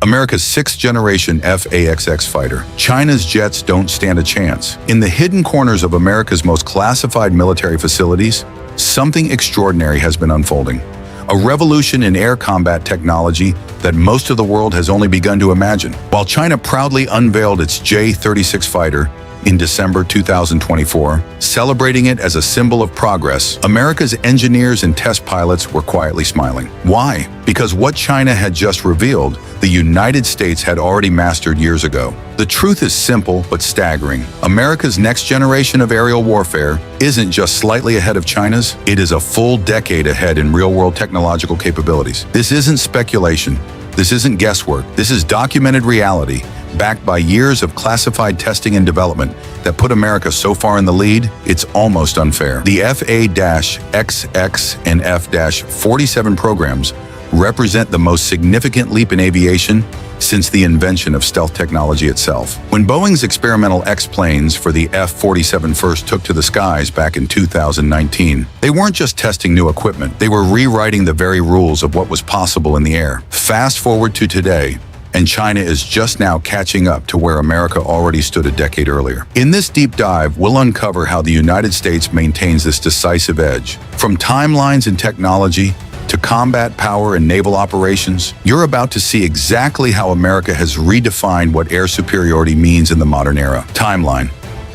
America's sixth-generation F/A-XX fighter. China's jets don't stand a chance. In the hidden corners of America's most classified military facilities, something extraordinary has been unfolding. A revolution in air combat technology that most of the world has only begun to imagine. While China proudly unveiled its J-36 fighter in December 2024, celebrating it as a symbol of progress, America's engineers and test pilots were quietly smiling. Why? Because what China had just revealed, the United States had already mastered years ago. The truth is simple but staggering. America's next generation of aerial warfare isn't just slightly ahead of China's, it is a full decade ahead in real-world technological capabilities. This isn't speculation. This isn't guesswork. This is documented reality, backed by years of classified testing and development that put America so far in the lead, it's almost unfair. The F/A-XX and F-47 programs represent the most significant leap in aviation since the invention of stealth technology itself. When Boeing's experimental X-planes for the F-47 first took to the skies back in 2019, they weren't just testing new equipment, they were rewriting the very rules of what was possible in the air. Fast forward to today, and China is just now catching up to where America already stood a decade earlier. In this deep dive, we'll uncover how the United States maintains this decisive edge. From timelines and technology to combat power and naval operations, you're about to see exactly how America has redefined what air superiority means in the modern era. Timeline.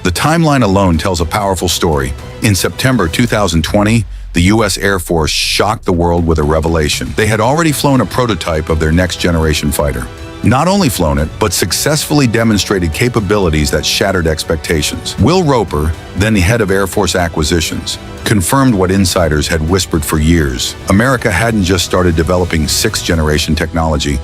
The timeline alone tells a powerful story. In September 2020, the U.S. Air Force shocked the world with a revelation. They had already flown a prototype of their next-generation fighter. Not only flown it, but successfully demonstrated capabilities that shattered expectations. Will Roper, then the head of Air Force Acquisitions, confirmed what insiders had whispered for years. America hadn't just started developing sixth-generation technology,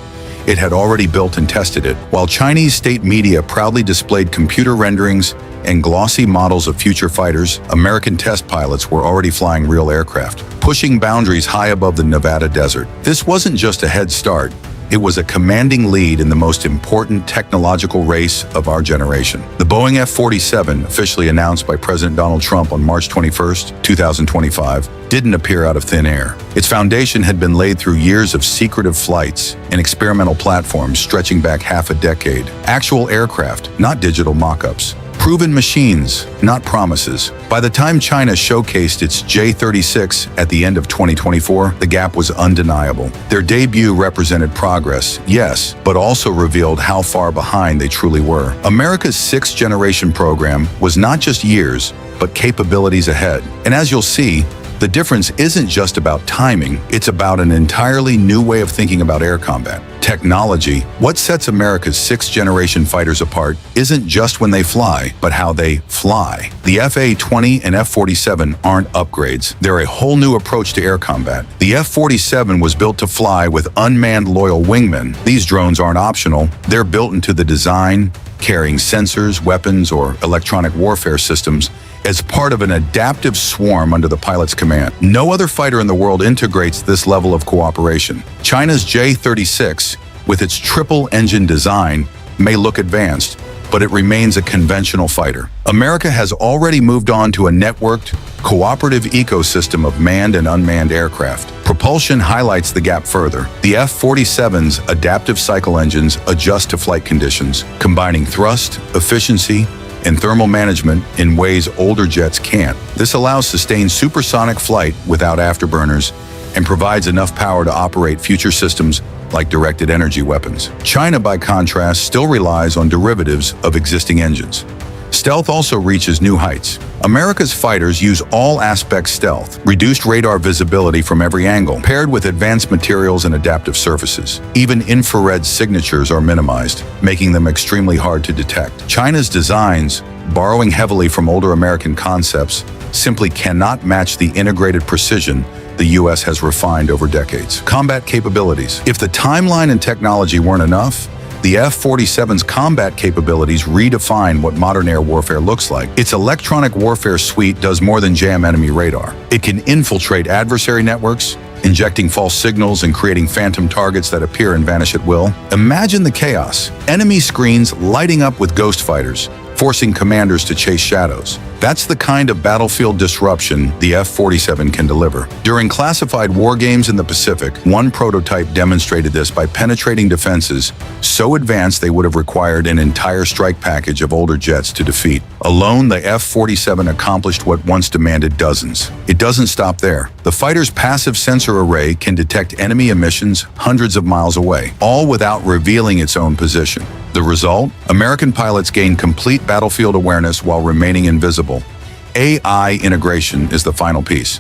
it had already built and tested it. While Chinese state media proudly displayed computer renderings and glossy models of future fighters, American test pilots were already flying real aircraft, pushing boundaries high above the Nevada desert. This wasn't just a head start. It was a commanding lead in the most important technological race of our generation. The Boeing F-47, officially announced by President Donald Trump on March 21, 2025, didn't appear out of thin air. Its foundation had been laid through years of secretive flights and experimental platforms stretching back half a decade. Actual aircraft, not digital mock-ups. Proven machines, not promises. By the time China showcased its J-36 at the end of 2024, the gap was undeniable. Their debut represented progress, yes, but also revealed how far behind they truly were. America's sixth-generation program was not just years, but capabilities ahead. And as you'll see, the difference isn't just about timing, it's about an entirely new way of thinking about air combat. Technology. What sets America's sixth-generation fighters apart isn't just when they fly, but how they fly. The F/A-20 and F-47 aren't upgrades. They're a whole new approach to air combat. The F-47 was built to fly with unmanned loyal wingmen. These drones aren't optional. They're built into the design, carrying sensors, weapons, or electronic warfare systems as part of an adaptive swarm under the pilot's command. No other fighter in the world integrates this level of cooperation. China's J-36, with its triple-engine design, may look advanced, but it remains a conventional fighter. America has already moved on to a networked, cooperative ecosystem of manned and unmanned aircraft. Propulsion highlights the gap further. The F-47's adaptive cycle engines adjust to flight conditions, combining thrust, efficiency, and thermal management in ways older jets can't. This allows sustained supersonic flight without afterburners and provides enough power to operate future systems like directed energy weapons. China, by contrast, still relies on derivatives of existing engines. Stealth also reaches new heights. America's fighters use all aspects stealth, reduced radar visibility from every angle, paired with advanced materials and adaptive surfaces. Even infrared signatures are minimized, making them extremely hard to detect. China's designs, borrowing heavily from older American concepts, simply cannot match the integrated precision the U.S. has refined over decades. Combat capabilities. If the timeline and technology weren't enough, the F-47's combat capabilities redefine what modern air warfare looks like. Its electronic warfare suite does more than jam enemy radar. It can infiltrate adversary networks, injecting false signals and creating phantom targets that appear and vanish at will. Imagine the chaos. Enemy screens lighting up with ghost fighters, forcing commanders to chase shadows. That's the kind of battlefield disruption the F-47 can deliver. During classified war games in the Pacific, one prototype demonstrated this by penetrating defenses so advanced they would have required an entire strike package of older jets to defeat. Alone, the F-47 accomplished what once demanded dozens. It doesn't stop there. The fighter's passive sensor array can detect enemy emissions hundreds of miles away, all without revealing its own position. The result? American pilots gain complete battlefield awareness while remaining invisible. AI integration is the final piece.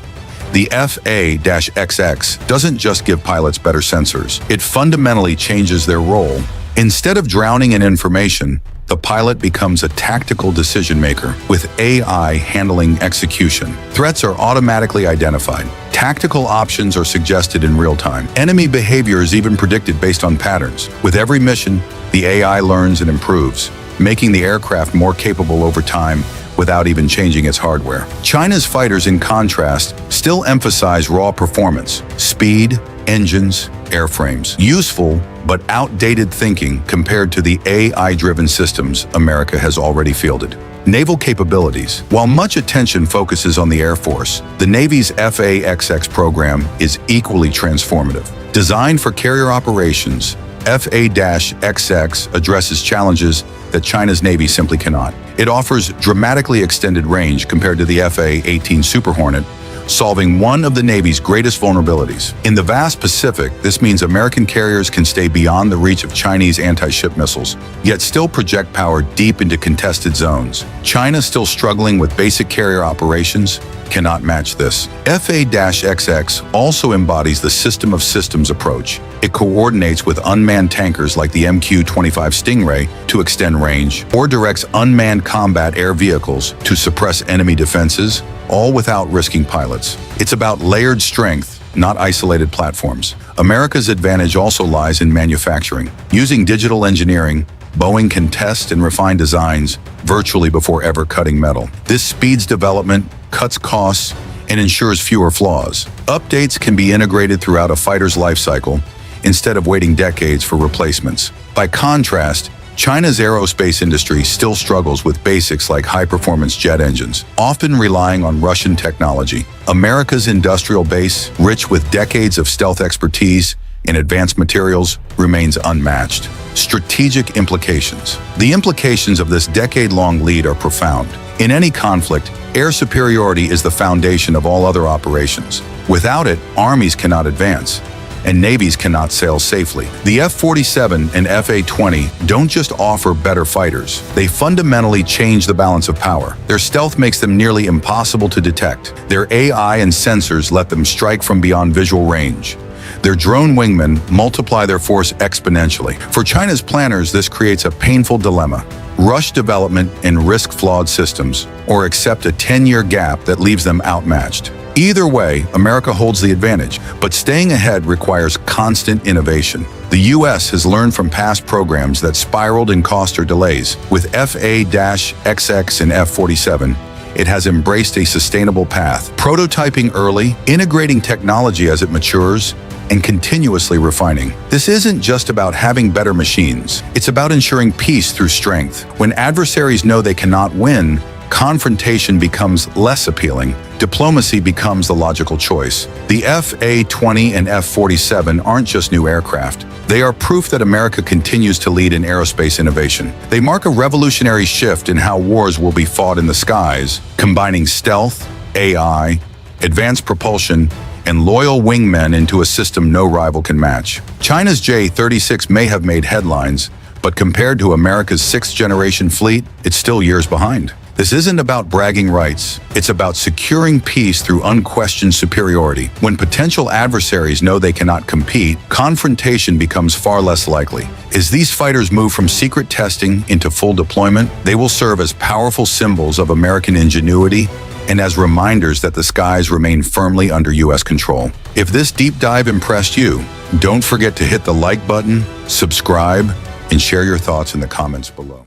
The FA-XX doesn't just give pilots better sensors. It fundamentally changes their role. Instead of drowning in information, the pilot becomes a tactical decision maker, with AI handling execution. Threats are automatically identified. Tactical options are suggested in real time. Enemy behavior is even predicted based on patterns. With every mission, the AI learns and improves, making the aircraft more capable over time without even changing its hardware. China's fighters, in contrast, still emphasize raw performance, speed, engines, airframes. Useful, but outdated thinking compared to the AI-driven systems America has already fielded. Naval capabilities. While much attention focuses on the Air Force, the Navy's FA-XX program is equally transformative. Designed for carrier operations, FA-XX addresses challenges that China's Navy simply cannot. It offers dramatically extended range compared to the FA-18 Super Hornet, solving one of the Navy's greatest vulnerabilities. In the vast Pacific, this means American carriers can stay beyond the reach of Chinese anti-ship missiles, yet still project power deep into contested zones. China, still struggling with basic carrier operations, cannot match this. FA-XX also embodies the system of systems approach. It coordinates with unmanned tankers like the MQ-25 Stingray to extend range, or directs unmanned combat air vehicles to suppress enemy defenses, all without risking pilots. It's about layered strength, not isolated platforms. America's advantage also lies in manufacturing. Using digital engineering, Boeing can test and refine designs virtually before ever cutting metal. This speeds development, cuts costs, and ensures fewer flaws. Updates can be integrated throughout a fighter's life cycle instead of waiting decades for replacements. By contrast, China's aerospace industry still struggles with basics like high-performance jet engines, often relying on Russian technology. America's industrial base, rich with decades of stealth expertise in advanced materials, remains unmatched. Strategic implications. The implications of this decade-long lead are profound. In any conflict, air superiority is the foundation of all other operations. Without it, armies cannot advance, and navies cannot sail safely. The F-47 and F-A-20 don't just offer better fighters, they fundamentally change the balance of power. Their stealth makes them nearly impossible to detect. Their AI and sensors let them strike from beyond visual range. Their drone wingmen multiply their force exponentially. For China's planners, this creates a painful dilemma: rush development and risk flawed systems, or accept a 10-year gap that leaves them outmatched. Either way, America holds the advantage, but staying ahead requires constant innovation. The U.S. has learned from past programs that spiraled in cost or delays. With FA-XX and F-47, it has embraced a sustainable path, prototyping early, integrating technology as it matures, and continuously refining. This isn't just about having better machines. It's about ensuring peace through strength. When adversaries know they cannot win, confrontation becomes less appealing. Diplomacy becomes the logical choice. The F-A-20 and F-47 aren't just new aircraft. They are proof that America continues to lead in aerospace innovation. They mark a revolutionary shift in how wars will be fought in the skies, combining stealth, AI, advanced propulsion, and loyal wingmen into a system no rival can match. China's J-36 may have made headlines, but compared to America's sixth-generation fleet, it's still years behind. This isn't about bragging rights. It's about securing peace through unquestioned superiority. When potential adversaries know they cannot compete, confrontation becomes far less likely. As these fighters move from secret testing into full deployment, they will serve as powerful symbols of American ingenuity and as reminders that the skies remain firmly under U.S. control. If this deep dive impressed you, don't forget to hit the like button, subscribe, and share your thoughts in the comments below.